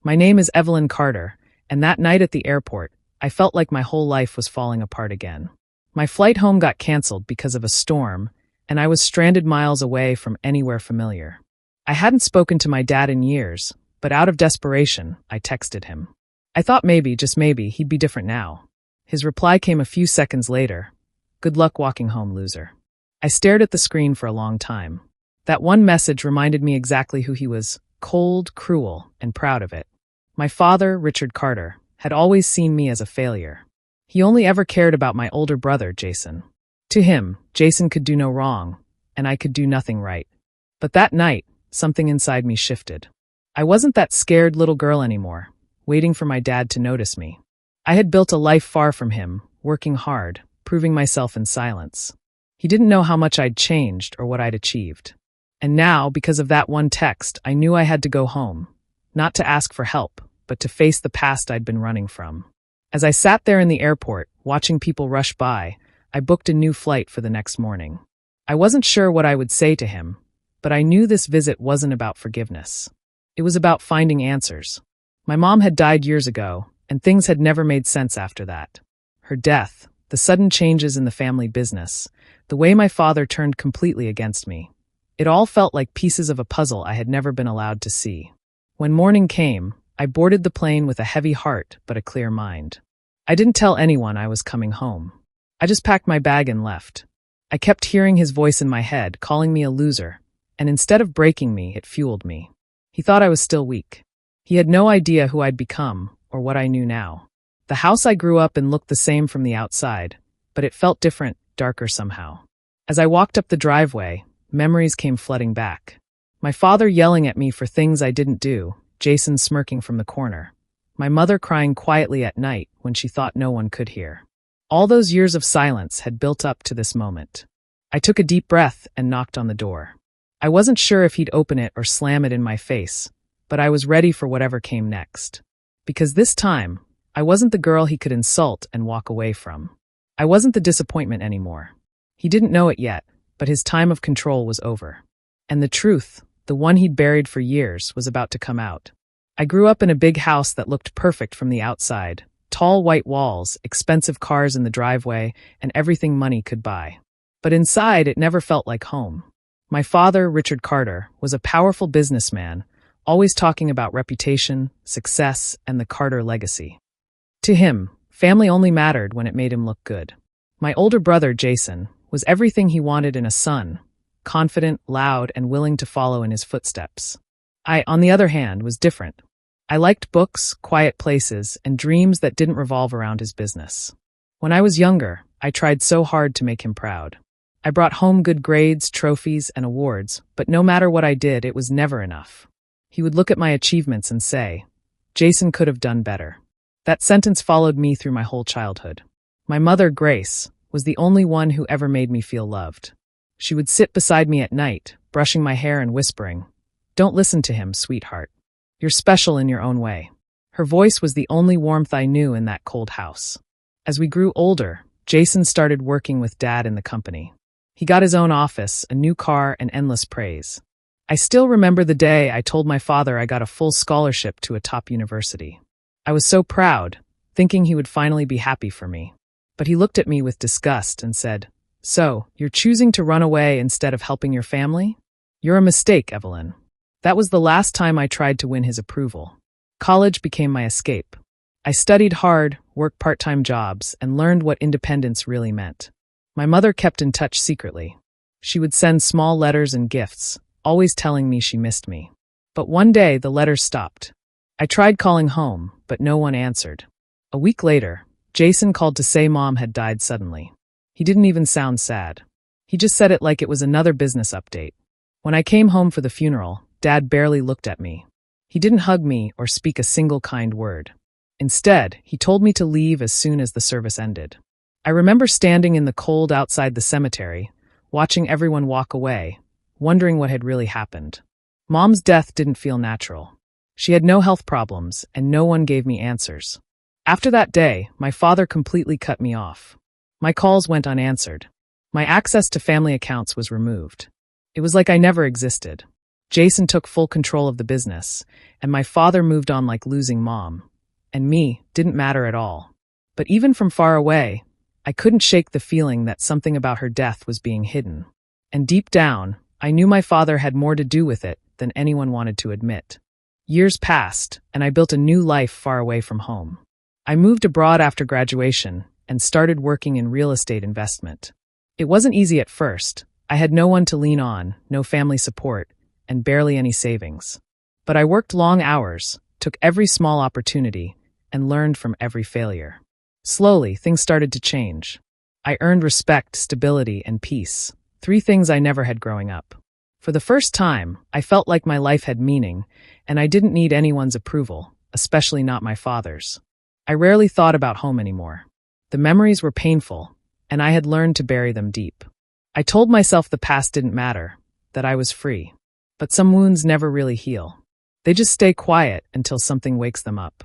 My name is Evelyn Carter, and that night at the airport, I felt like my whole life was falling apart again. My flight home got canceled because of a storm, and I was stranded miles away from anywhere familiar. I hadn't spoken to my dad in years, but out of desperation, I texted him. I thought maybe, just maybe, he'd be different now. His reply came a few seconds later. Good luck walking home, loser. I stared at the screen for a long time. That one message reminded me exactly who he was, cold, cruel, and proud of it. My father, Richard Carter, had always seen me as a failure. He only ever cared about my older brother, Jason. To him, Jason could do no wrong, and I could do nothing right. But that night, something inside me shifted. I wasn't that scared little girl anymore, waiting for my dad to notice me. I had built a life far from him, working hard, proving myself in silence. He didn't know how much I'd changed or what I'd achieved. And now, because of that one text, I knew I had to go home. Not to ask for help, but to face the past I'd been running from. As I sat there in the airport, watching people rush by, I booked a new flight for the next morning. I wasn't sure what I would say to him, but I knew this visit wasn't about forgiveness. It was about finding answers. My mom had died years ago, and things had never made sense after that. Her death, the sudden changes in the family business, the way my father turned completely against me. It all felt like pieces of a puzzle I had never been allowed to see. When morning came, I boarded the plane with a heavy heart but a clear mind. I didn't tell anyone I was coming home. I just packed my bag and left. I kept hearing his voice in my head, calling me a loser, and instead of breaking me, it fueled me. He thought I was still weak. He had no idea who I'd become or what I knew now. The house I grew up in looked the same from the outside, but it felt different, darker somehow. As I walked up the driveway, memories came flooding back. My father yelling at me for things I didn't do, Jason smirking from the corner. My mother crying quietly at night when she thought no one could hear. All those years of silence had built up to this moment. I took a deep breath and knocked on the door. I wasn't sure if he'd open it or slam it in my face, but I was ready for whatever came next. Because this time, I wasn't the girl he could insult and walk away from. I wasn't the disappointment anymore. He didn't know it yet, but his time of control was over. And the truth, the one he'd buried for years, was about to come out. I grew up in a big house that looked perfect from the outside. Tall white walls, expensive cars in the driveway, and everything money could buy. But inside, it never felt like home. My father, Richard Carter, was a powerful businessman, always talking about reputation, success, and the Carter legacy. To him, family only mattered when it made him look good. My older brother, Jason, was everything he wanted in a son, confident, loud, and willing to follow in his footsteps. I, on the other hand, was different. I liked books, quiet places, and dreams that didn't revolve around his business. When I was younger, I tried so hard to make him proud. I brought home good grades, trophies, and awards, but no matter what I did, it was never enough. He would look at my achievements and say, "Jason could have done better." That sentence followed me through my whole childhood. My mother, Grace, was the only one who ever made me feel loved. She would sit beside me at night, brushing my hair and whispering, "Don't listen to him, sweetheart. You're special in your own way." Her voice was the only warmth I knew in that cold house. As we grew older, Jason started working with Dad in the company. He got his own office, a new car, and endless praise. I still remember the day I told my father I got a full scholarship to a top university. I was so proud, thinking he would finally be happy for me. But he looked at me with disgust and said, "So, you're choosing to run away instead of helping your family? You're a mistake, Evelyn." That was the last time I tried to win his approval. College became my escape. I studied hard, worked part-time jobs, and learned what independence really meant. My mother kept in touch secretly. She would send small letters and gifts, always telling me she missed me. But one day, the letters stopped. I tried calling home, but no one answered. A week later, Jason called to say Mom had died suddenly. He didn't even sound sad. He just said it like it was another business update. When I came home for the funeral, Dad barely looked at me. He didn't hug me or speak a single kind word. Instead, he told me to leave as soon as the service ended. I remember standing in the cold outside the cemetery, watching everyone walk away, wondering what had really happened. Mom's death didn't feel natural. She had no health problems, and no one gave me answers. After that day, my father completely cut me off. My calls went unanswered. My access to family accounts was removed. It was like I never existed. Jason took full control of the business, and my father moved on like losing mom. And me didn't matter at all. But even from far away, I couldn't shake the feeling that something about her death was being hidden. And deep down, I knew my father had more to do with it than anyone wanted to admit. Years passed, and I built a new life far away from home. I moved abroad after graduation and started working in real estate investment. It wasn't easy at first. I had no one to lean on, no family support, and barely any savings. But I worked long hours, took every small opportunity, and learned from every failure. Slowly, things started to change. I earned respect, stability, and peace, 3 things I never had growing up. For the first time, I felt like my life had meaning, and I didn't need anyone's approval, especially not my father's. I rarely thought about home anymore. The memories were painful, and I had learned to bury them deep. I told myself the past didn't matter, that I was free. But some wounds never really heal. They just stay quiet until something wakes them up.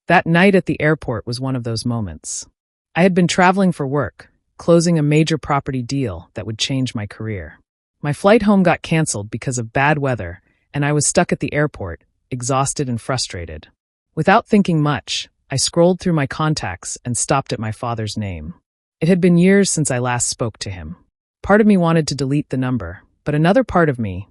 That night at the airport was one of those moments. I had been traveling for work, closing a major property deal that would change my career. My flight home got canceled because of bad weather, and I was stuck at the airport, exhausted and frustrated. Without thinking much, I scrolled through my contacts and stopped at my father's name. It had been years since I last spoke to him. Part of me wanted to delete the number, but another part of me,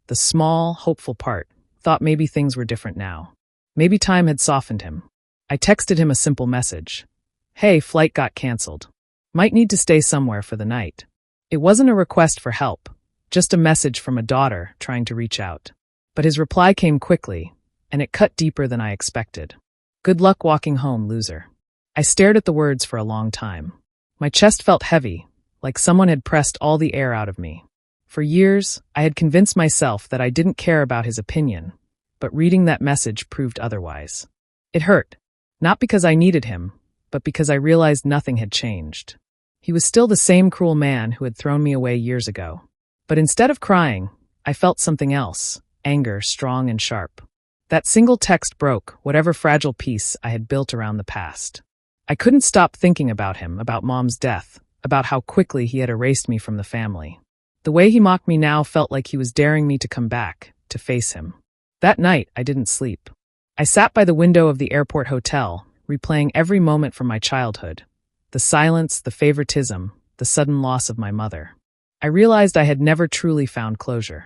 the small, hopeful part, thought maybe things were different now. Maybe time had softened him. I texted him a simple message. Hey, flight got canceled. Might need to stay somewhere for the night. It wasn't a request for help, just a message from a daughter trying to reach out. But his reply came quickly, and it cut deeper than I expected. Good luck walking home, loser. I stared at the words for a long time. My chest felt heavy, like someone had pressed all the air out of me. For years, I had convinced myself that I didn't care about his opinion, but reading that message proved otherwise. It hurt, not because I needed him, but because I realized nothing had changed. He was still the same cruel man who had thrown me away years ago. But instead of crying, I felt something else, anger, strong and sharp. That single text broke whatever fragile peace I had built around the past. I couldn't stop thinking about him, about Mom's death, about how quickly he had erased me from the family. The way he mocked me now felt like he was daring me to come back, to face him. That night, I didn't sleep. I sat by the window of the airport hotel, replaying every moment from my childhood. The silence, the favoritism, the sudden loss of my mother. I realized I had never truly found closure.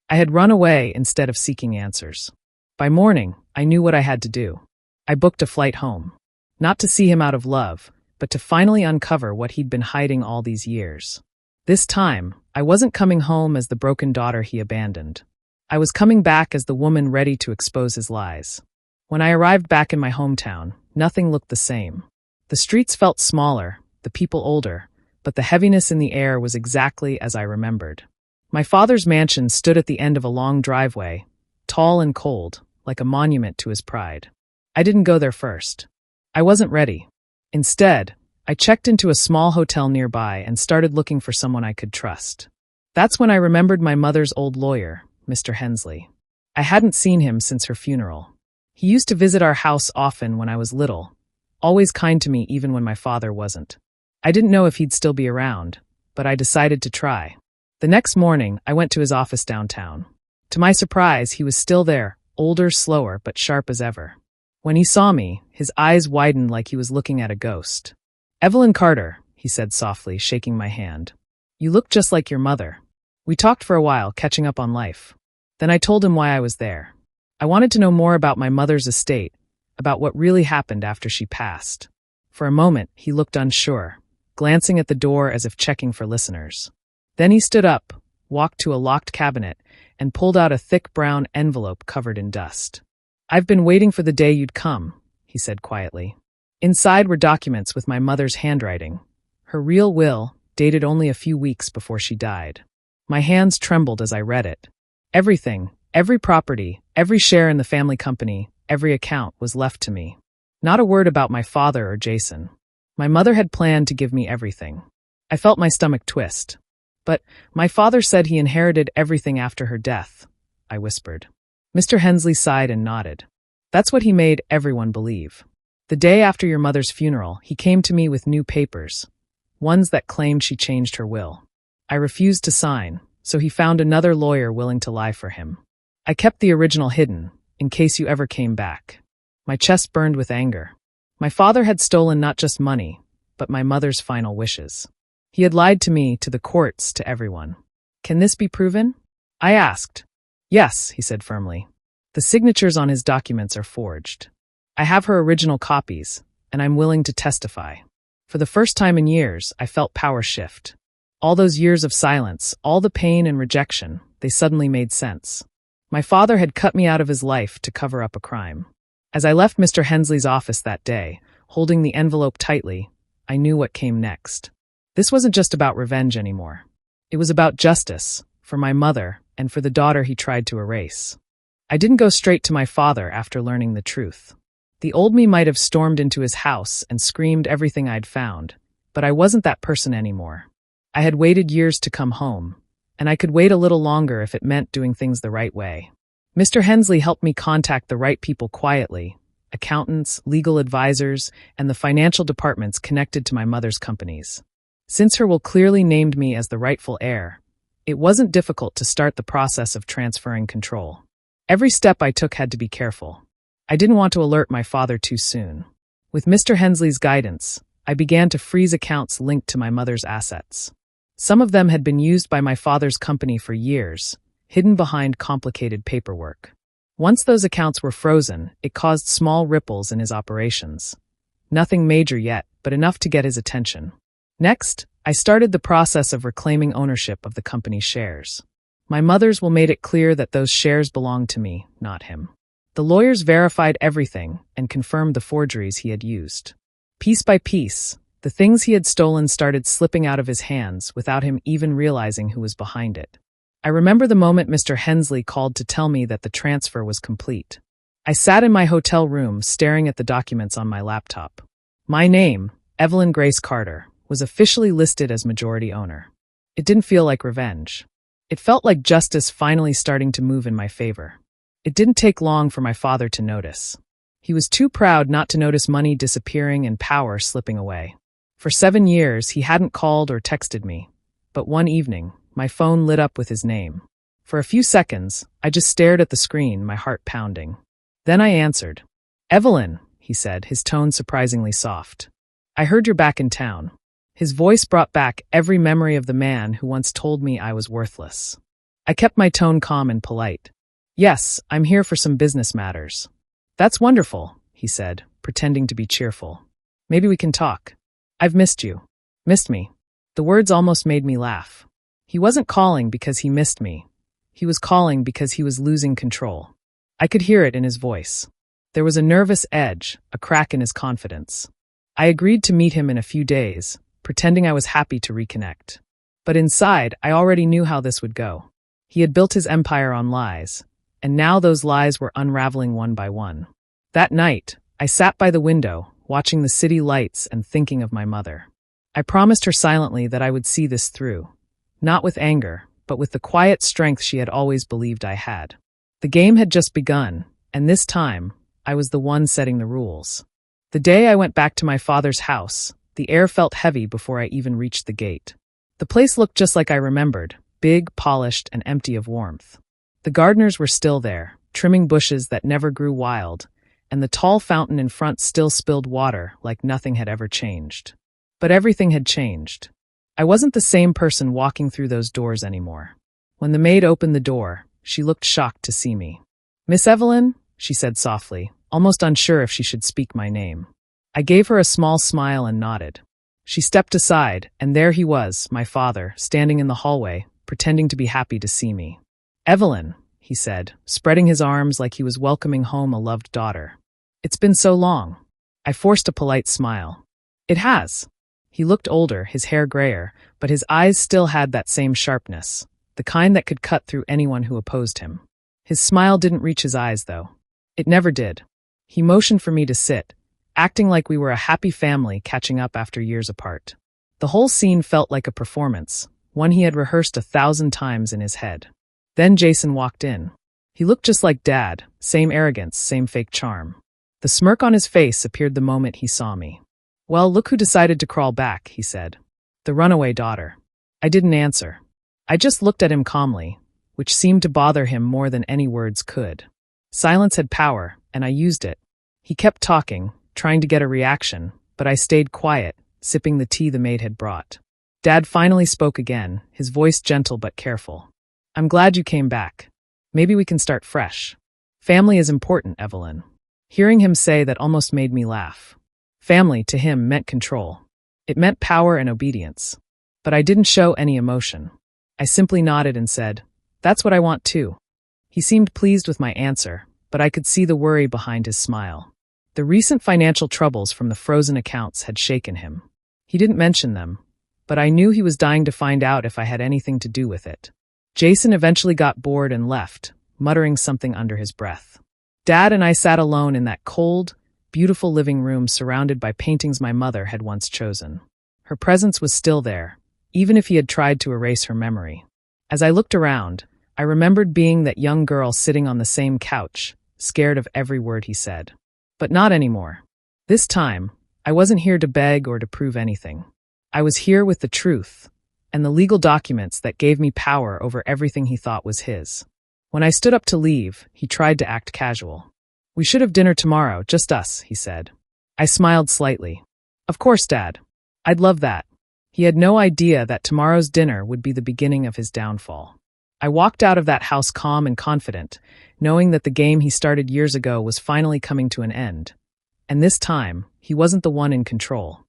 I had run away instead of seeking answers. By morning, I knew what I had to do. I booked a flight home. Not to see him out of love, but to finally uncover what he'd been hiding all these years. This time, I wasn't coming home as the broken daughter he abandoned. I was coming back as the woman ready to expose his lies. When I arrived back in my hometown, nothing looked the same. The streets felt smaller, the people older, but the heaviness in the air was exactly as I remembered. My father's mansion stood at the end of a long driveway, tall and cold, like a monument to his pride. I didn't go there first. I wasn't ready. Instead, I checked into a small hotel nearby and started looking for someone I could trust. That's when I remembered my mother's old lawyer, Mr. Hensley. I hadn't seen him since her funeral. He used to visit our house often when I was little, always kind to me even when my father wasn't. I didn't know if he'd still be around, but I decided to try. The next morning, I went to his office downtown. To my surprise, he was still there, older, slower, but sharp as ever. When he saw me, his eyes widened like he was looking at a ghost. "Evelyn Carter," he said softly, shaking my hand. "You look just like your mother." We talked for a while, catching up on life. Then I told him why I was there. I wanted to know more about my mother's estate, about what really happened after she passed. For a moment, he looked unsure, glancing at the door as if checking for listeners. Then he stood up, walked to a locked cabinet, and pulled out a thick brown envelope covered in dust. "I've been waiting for the day you'd come," he said quietly. Inside were documents with my mother's handwriting, her real will, dated only a few weeks before she died. My hands trembled as I read it. Everything, every property, every share in the family company, every account was left to me. Not a word about my father or Jason. My mother had planned to give me everything. I felt my stomach twist. "But my father said he inherited everything after her death," I whispered. Mr. Hensley sighed and nodded. "That's what he made everyone believe. The day after your mother's funeral, he came to me with new papers, ones that claimed she changed her will. I refused to sign, so he found another lawyer willing to lie for him. I kept the original hidden, in case you ever came back. My chest burned with anger. My father had stolen not just money, but my mother's final wishes. He had lied to me, to the courts, to everyone. Can this be proven? I asked. Yes, he said firmly. The signatures on his documents are forged. I have her original copies, and I'm willing to testify. For the first time in years, I felt power shift. All those years of silence, all the pain and rejection, they suddenly made sense. My father had cut me out of his life to cover up a crime. As I left Mr. Hensley's office that day, holding the envelope tightly, I knew what came next. This wasn't just about revenge anymore. It was about justice, for my mother and for the daughter he tried to erase. I didn't go straight to my father after learning the truth. The old me might have stormed into his house and screamed everything I'd found, but I wasn't that person anymore. I had waited years to come home, and I could wait a little longer if it meant doing things the right way. Mr. Hensley helped me contact the right people quietly, accountants, legal advisors, and the financial departments connected to my mother's companies. Since her will clearly named me as the rightful heir, it wasn't difficult to start the process of transferring control. Every step I took had to be careful. I didn't want to alert my father too soon. With Mr. Hensley's guidance, I began to freeze accounts linked to my mother's assets. Some of them had been used by my father's company for years, hidden behind complicated paperwork. Once those accounts were frozen, it caused small ripples in his operations. Nothing major yet, but enough to get his attention. Next, I started the process of reclaiming ownership of the company's shares. My mother's will made it clear that those shares belonged to me, not him. The lawyers verified everything and confirmed the forgeries he had used. Piece by piece, the things he had stolen started slipping out of his hands without him even realizing who was behind it. I remember the moment Mr. Hensley called to tell me that the transfer was complete. I sat in my hotel room staring at the documents on my laptop. My name, Evelyn Grace Carter, was officially listed as majority owner. It didn't feel like revenge. It felt like justice finally starting to move in my favor. It didn't take long for my father to notice. He was too proud not to notice money disappearing and power slipping away. For 7 years, he hadn't called or texted me. But one evening, my phone lit up with his name. For a few seconds, I just stared at the screen, my heart pounding. Then I answered. Evelyn, he said, his tone surprisingly soft. I heard you're back in town. His voice brought back every memory of the man who once told me I was worthless. I kept my tone calm and polite. Yes, I'm here for some business matters. That's wonderful, he said, pretending to be cheerful. Maybe we can talk. I've missed you. Missed me. The words almost made me laugh. He wasn't calling because he missed me. He was calling because he was losing control. I could hear it in his voice. There was a nervous edge, a crack in his confidence. I agreed to meet him in a few days, pretending I was happy to reconnect. But inside, I already knew how this would go. He had built his empire on lies, and now those lies were unraveling one by one. That night, I sat by the window, watching the city lights and thinking of my mother. I promised her silently that I would see this through. Not with anger, but with the quiet strength she had always believed I had. The game had just begun, and this time, I was the one setting the rules. The day I went back to my father's house, the air felt heavy before I even reached the gate. The place looked just like I remembered, big, polished, and empty of warmth. The gardeners were still there, trimming bushes that never grew wild, and the tall fountain in front still spilled water like nothing had ever changed. But everything had changed. I wasn't the same person walking through those doors anymore. When the maid opened the door, she looked shocked to see me. "Miss Evelyn?" she said softly, almost unsure if she should speak my name. I gave her a small smile and nodded. She stepped aside, and there he was, my father, standing in the hallway, pretending to be happy to see me. "Evelyn," he said, spreading his arms like he was welcoming home a loved daughter. "It's been so long." I forced a polite smile. "It has." He looked older, his hair grayer, but his eyes still had that same sharpness, the kind that could cut through anyone who opposed him. His smile didn't reach his eyes, though. It never did. He motioned for me to sit, acting like we were a happy family catching up after years apart. The whole scene felt like a performance, one he had rehearsed 1,000 times in his head. Then Jason walked in. He looked just like Dad, same arrogance, same fake charm. The smirk on his face appeared the moment he saw me. "Well, look who decided to crawl back," he said. "The runaway daughter." I didn't answer. I just looked at him calmly. which seemed to bother him more than any words could. Silence had power, and I used it. He kept talking, trying to get a reaction, but I stayed quiet, sipping the tea the maid had brought. Dad finally spoke again, his voice gentle but careful. "I'm glad you came back. Maybe we can start fresh. Family is important, Evelyn." Hearing him say that almost made me laugh. Family, to him, meant control. It meant power and obedience. But I didn't show any emotion. I simply nodded and said, "That's what I want too." He seemed pleased with my answer, but I could see the worry behind his smile. The recent financial troubles from the frozen accounts had shaken him. He didn't mention them, but I knew he was dying to find out if I had anything to do with it. Jason eventually got bored and left, muttering something under his breath. Dad and I sat alone in that cold, beautiful living room surrounded by paintings my mother had once chosen. Her presence was still there, even if he had tried to erase her memory. As I looked around, I remembered being that young girl sitting on the same couch, scared of every word he said. But not anymore. This time, I wasn't here to beg or to prove anything. I was here with the truth, and the legal documents that gave me power over everything he thought was his. When I stood up to leave, he tried to act casual. "We should have dinner tomorrow, just us," he said. I smiled slightly. "Of course, Dad. I'd love that." He had no idea that tomorrow's dinner would be the beginning of his downfall. I walked out of that house calm and confident, knowing that the game he started years ago was finally coming to an end. And this time, he wasn't the one in control.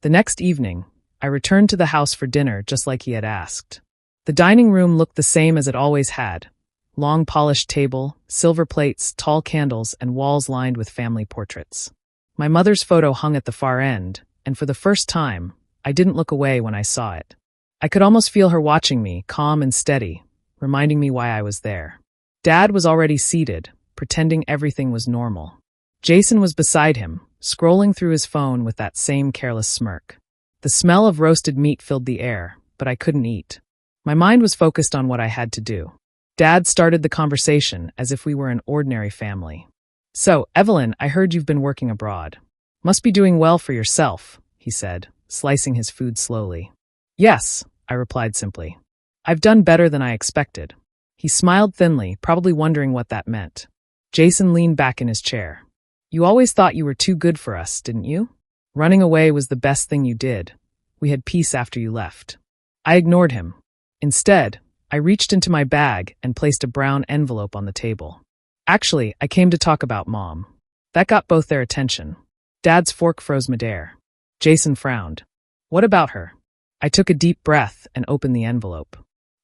The next evening, I returned to the house for dinner just like he had asked. The dining room looked the same as it always had. Long polished table, silver plates, tall candles, and walls lined with family portraits. My mother's photo hung at the far end, and for the first time, I didn't look away when I saw it. I could almost feel her watching me, calm and steady, reminding me why I was there. Dad was already seated, pretending everything was normal. Jason was beside him, scrolling through his phone with that same careless smirk. The smell of roasted meat filled the air, but I couldn't eat. My mind was focused on what I had to do. Dad started the conversation as if we were an ordinary family. "So, Evelyn, I heard you've been working abroad. Must be doing well for yourself," he said, slicing his food slowly. "Yes," I replied simply. "I've done better than I expected." He smiled thinly, probably wondering what that meant. Jason leaned back in his chair. "You always thought you were too good for us, didn't you? Running away was the best thing you did. We had peace after you left." I ignored him. Instead, I reached into my bag and placed a brown envelope on the table. "Actually, I came to talk about Mom." That got both their attention. Dad's fork froze midair. Jason frowned. "What about her?" I took a deep breath and opened the envelope.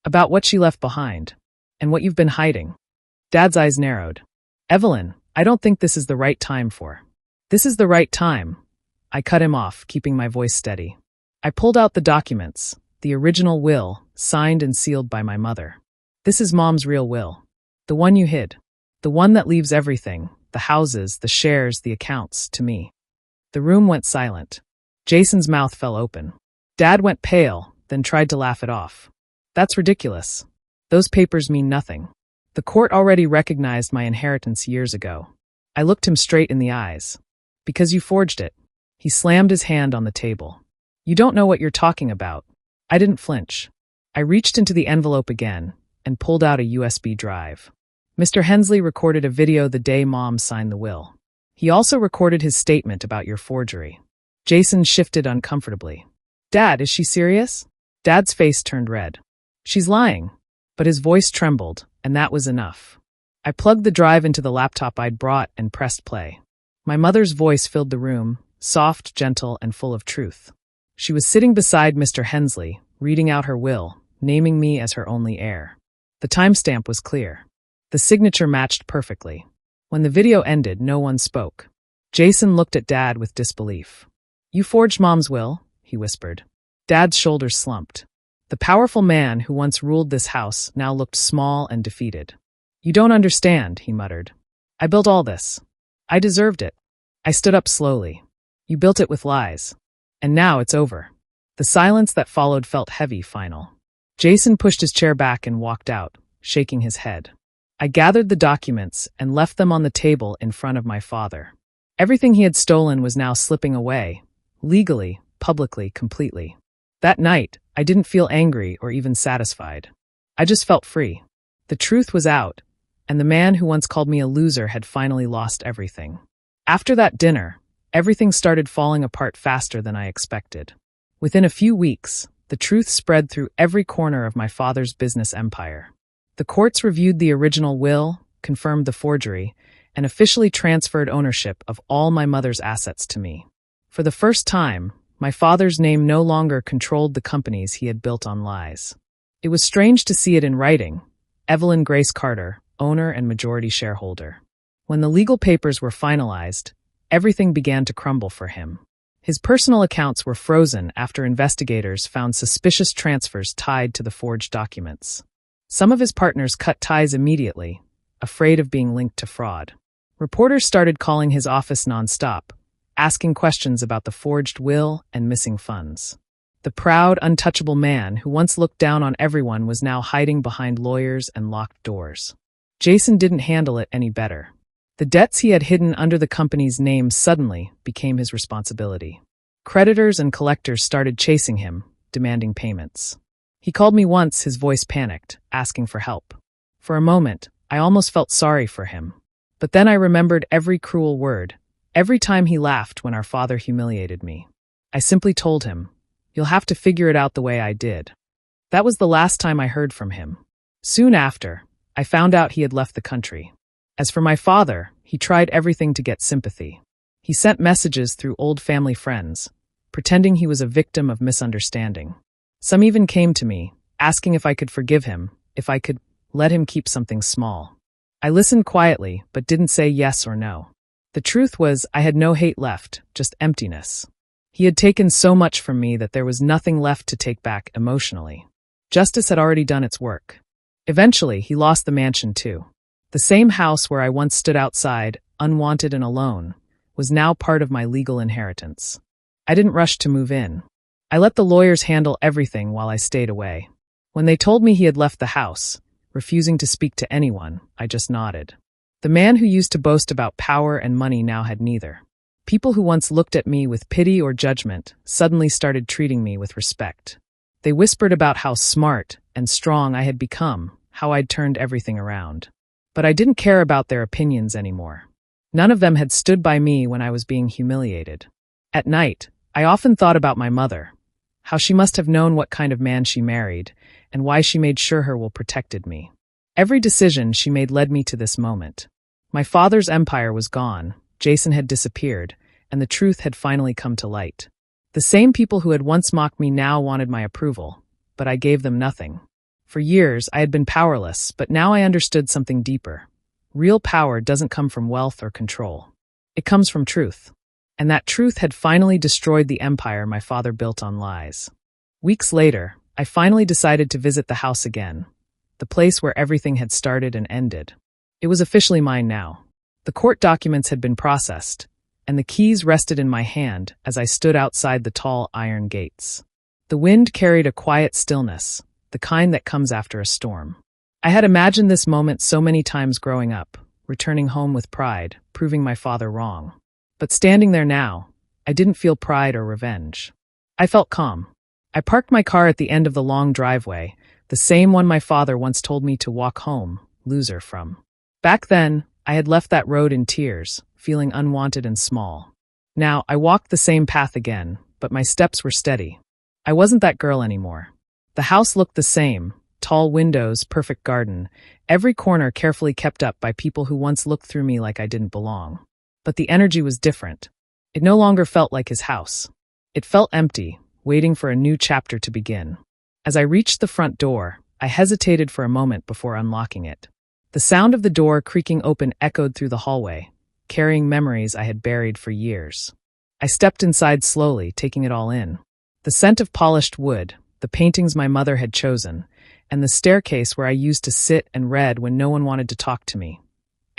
"About what she left behind, and what you've been hiding." Dad's eyes narrowed. "Evelyn, I don't think this is the right time for." "This is the right time." I cut him off, keeping my voice steady. I pulled out the documents, the original will, signed and sealed by my mother. "This is Mom's real will. The one you hid. The one that leaves everything, the houses, the shares, the accounts, to me." The room went silent. Jason's mouth fell open. Dad went pale, then tried to laugh it off. "That's ridiculous. Those papers mean nothing. The court already recognized my inheritance years ago." I looked him straight in the eyes. "Because you forged it." He slammed his hand on the table. "You don't know what you're talking about." I didn't flinch. I reached into the envelope again and pulled out a USB drive. "Mr. Hensley recorded a video the day Mom signed the will. He also recorded his statement about your forgery." Jason shifted uncomfortably. "Dad, is she serious?" Dad's face turned red. "She's lying." But his voice trembled, and that was enough. I plugged the drive into the laptop I'd brought and pressed play. My mother's voice filled the room, soft, gentle, and full of truth. She was sitting beside Mr. Hensley, reading out her will, naming me as her only heir. The timestamp was clear. The signature matched perfectly. When the video ended, no one spoke. Jason looked at Dad with disbelief. "You forged Mom's will?" he whispered. Dad's shoulders slumped. The powerful man who once ruled this house now looked small and defeated. "You don't understand," he muttered. "I built all this. I deserved it." I stood up slowly. "You built it with lies. And now it's over." The silence that followed felt heavy, final. Jason pushed his chair back and walked out, shaking his head. I gathered the documents and left them on the table in front of my father. Everything he had stolen was now slipping away, legally, publicly, completely. That night, I didn't feel angry or even satisfied. I just felt free. The truth was out, and the man who once called me a loser had finally lost everything. After that dinner, everything started falling apart faster than I expected. Within a few weeks, the truth spread through every corner of my father's business empire. The courts reviewed the original will, confirmed the forgery, and officially transferred ownership of all my mother's assets to me. For the first time, my father's name no longer controlled the companies he had built on lies. It was strange to see it in writing. Evelyn Grace Carter, owner and majority shareholder. When the legal papers were finalized, everything began to crumble for him. His personal accounts were frozen after investigators found suspicious transfers tied to the forged documents. Some of his partners cut ties immediately, afraid of being linked to fraud. Reporters started calling his office nonstop, asking questions about the forged will and missing funds. The proud, untouchable man who once looked down on everyone was now hiding behind lawyers and locked doors. Jason didn't handle it any better. The debts he had hidden under the company's name suddenly became his responsibility. Creditors and collectors started chasing him, demanding payments. He called me once, his voice panicked, asking for help. For a moment, I almost felt sorry for him. But then I remembered every cruel word, every time he laughed when our father humiliated me. I simply told him, "You'll have to figure it out the way I did." That was the last time I heard from him. Soon after, I found out he had left the country. As for my father, he tried everything to get sympathy. He sent messages through old family friends, pretending he was a victim of misunderstanding. Some even came to me, asking if I could forgive him, if I could let him keep something small. I listened quietly, but didn't say yes or no. The truth was, I had no hate left, just emptiness. He had taken so much from me that there was nothing left to take back emotionally. Justice had already done its work. Eventually, he lost the mansion too. The same house where I once stood outside, unwanted and alone, was now part of my legal inheritance. I didn't rush to move in. I let the lawyers handle everything while I stayed away. When they told me he had left the house, refusing to speak to anyone, I just nodded. The man who used to boast about power and money now had neither. People who once looked at me with pity or judgment suddenly started treating me with respect. They whispered about how smart and strong I had become, how I'd turned everything around. But I didn't care about their opinions anymore. None of them had stood by me when I was being humiliated. At night, I often thought about my mother, how she must have known what kind of man she married, and why she made sure her will protected me. Every decision she made led me to this moment. My father's empire was gone, Jason had disappeared, and the truth had finally come to light. The same people who had once mocked me now wanted my approval, but I gave them nothing. For years, I had been powerless, but now I understood something deeper. Real power doesn't come from wealth or control. It comes from truth. And that truth had finally destroyed the empire my father built on lies. Weeks later, I finally decided to visit the house again, the place where everything had started and ended. It was officially mine now. The court documents had been processed, and the keys rested in my hand as I stood outside the tall iron gates. The wind carried a quiet stillness, the kind that comes after a storm. I had imagined this moment so many times growing up, returning home with pride, proving my father wrong. But standing there now, I didn't feel pride or revenge. I felt calm. I parked my car at the end of the long driveway, the same one my father once told me to walk home, loser, from. Back then, I had left that road in tears, feeling unwanted and small. Now, I walked the same path again, but my steps were steady. I wasn't that girl anymore. The house looked the same, tall windows, perfect garden, every corner carefully kept up by people who once looked through me like I didn't belong. But the energy was different. It no longer felt like his house. It felt empty, waiting for a new chapter to begin. As I reached the front door, I hesitated for a moment before unlocking it. The sound of the door creaking open echoed through the hallway, carrying memories I had buried for years. I stepped inside slowly, taking it all in. The scent of polished wood, the paintings my mother had chosen, and the staircase where I used to sit and read when no one wanted to talk to me.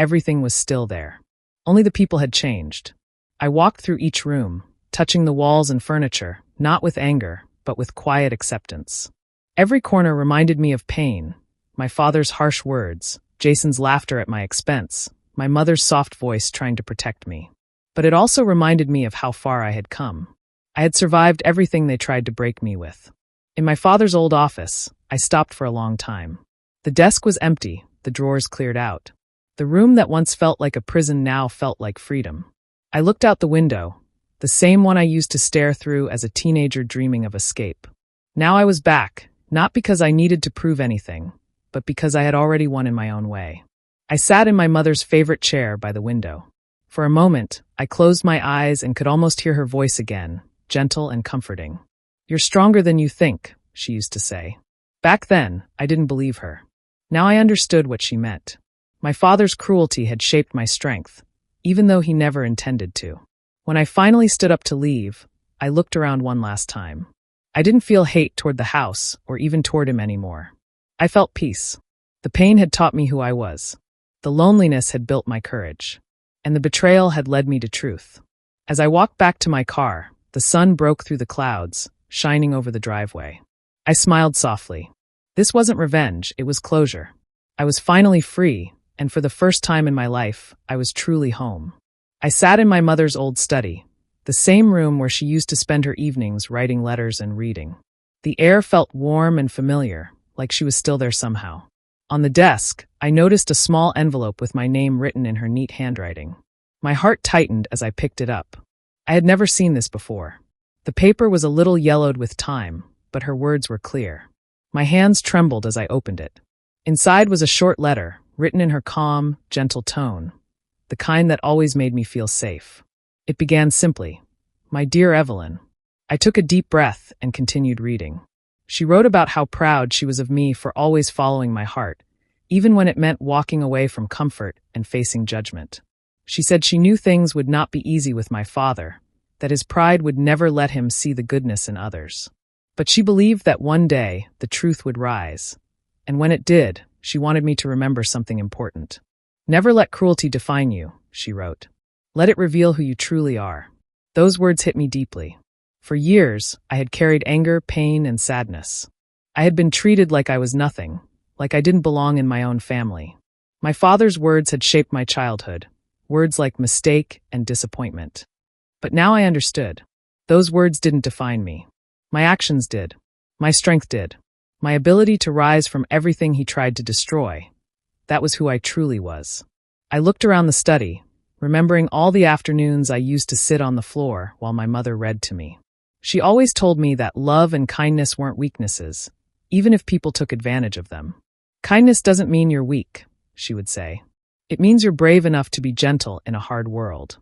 Everything was still there. Only the people had changed. I walked through each room, touching the walls and furniture, not with anger, but with quiet acceptance. Every corner reminded me of pain, my father's harsh words, Jason's laughter at my expense, my mother's soft voice trying to protect me. But it also reminded me of how far I had come. I had survived everything they tried to break me with. In my father's old office, I stopped for a long time. The desk was empty, the drawers cleared out. The room that once felt like a prison now felt like freedom. I looked out the window, the same one I used to stare through as a teenager dreaming of escape. Now I was back, not because I needed to prove anything, but because I had already won in my own way. I sat in my mother's favorite chair by the window. For a moment, I closed my eyes and could almost hear her voice again, gentle and comforting. "You're stronger than you think," she used to say. Back then, I didn't believe her. Now I understood what she meant. My father's cruelty had shaped my strength, even though he never intended to. When I finally stood up to leave, I looked around one last time. I didn't feel hate toward the house or even toward him anymore. I felt peace. The pain had taught me who I was. The loneliness had built my courage. And the betrayal had led me to truth. As I walked back to my car, the sun broke through the clouds, shining over the driveway. I smiled softly. This wasn't revenge, it was closure. I was finally free, and for the first time in my life, I was truly home. I sat in my mother's old study, the same room where she used to spend her evenings writing letters and reading. The air felt warm and familiar, like she was still there somehow. On the desk, I noticed a small envelope with my name written in her neat handwriting. My heart tightened as I picked it up. I had never seen this before. The paper was a little yellowed with time, but her words were clear. My hands trembled as I opened it. Inside was a short letter, written in her calm, gentle tone, the kind that always made me feel safe. It began simply, "My dear Evelyn." I took a deep breath and continued reading. She wrote about how proud she was of me for always following my heart, even when it meant walking away from comfort and facing judgment. She said she knew things would not be easy with my father, that his pride would never let him see the goodness in others. But she believed that one day the truth would rise. And when it did, she wanted me to remember something important. "Never let cruelty define you," she wrote. "Let it reveal who you truly are." Those words hit me deeply. For years, I had carried anger, pain, and sadness. I had been treated like I was nothing, like I didn't belong in my own family. My father's words had shaped my childhood, words like mistake and disappointment. But now I understood. Those words didn't define me. My actions did. My strength did. My ability to rise from everything he tried to destroy. That was who I truly was. I looked around the study, remembering all the afternoons I used to sit on the floor while my mother read to me. She always told me that love and kindness weren't weaknesses, even if people took advantage of them. "Kindness doesn't mean you're weak," she would say. "It means you're brave enough to be gentle in a hard world."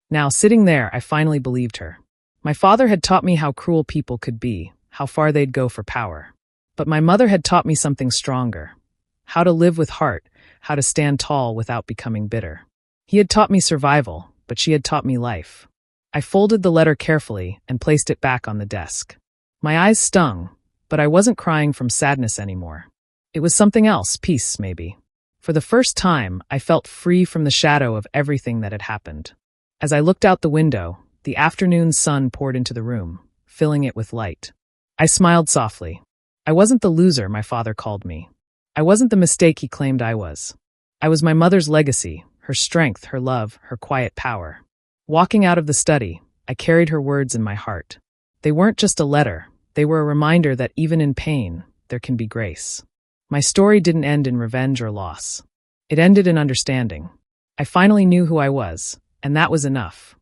Now, sitting there, I finally believed her. My father had taught me how cruel people could be, how far they'd go for power. But my mother had taught me something stronger. How to live with heart, how to stand tall without becoming bitter. He had taught me survival, but she had taught me life. I folded the letter carefully and placed it back on the desk. My eyes stung, but I wasn't crying from sadness anymore. It was something else, peace, maybe. For the first time, I felt free from the shadow of everything that had happened. As I looked out the window, the afternoon sun poured into the room, filling it with light. I smiled softly. I wasn't the loser my father called me. I wasn't the mistake he claimed I was. I was my mother's legacy, her strength, her love, her quiet power. Walking out of the study, I carried her words in my heart. They weren't just a letter, they were a reminder that even in pain, there can be grace. My story didn't end in revenge or loss. It ended in understanding. I finally knew who I was, and that was enough.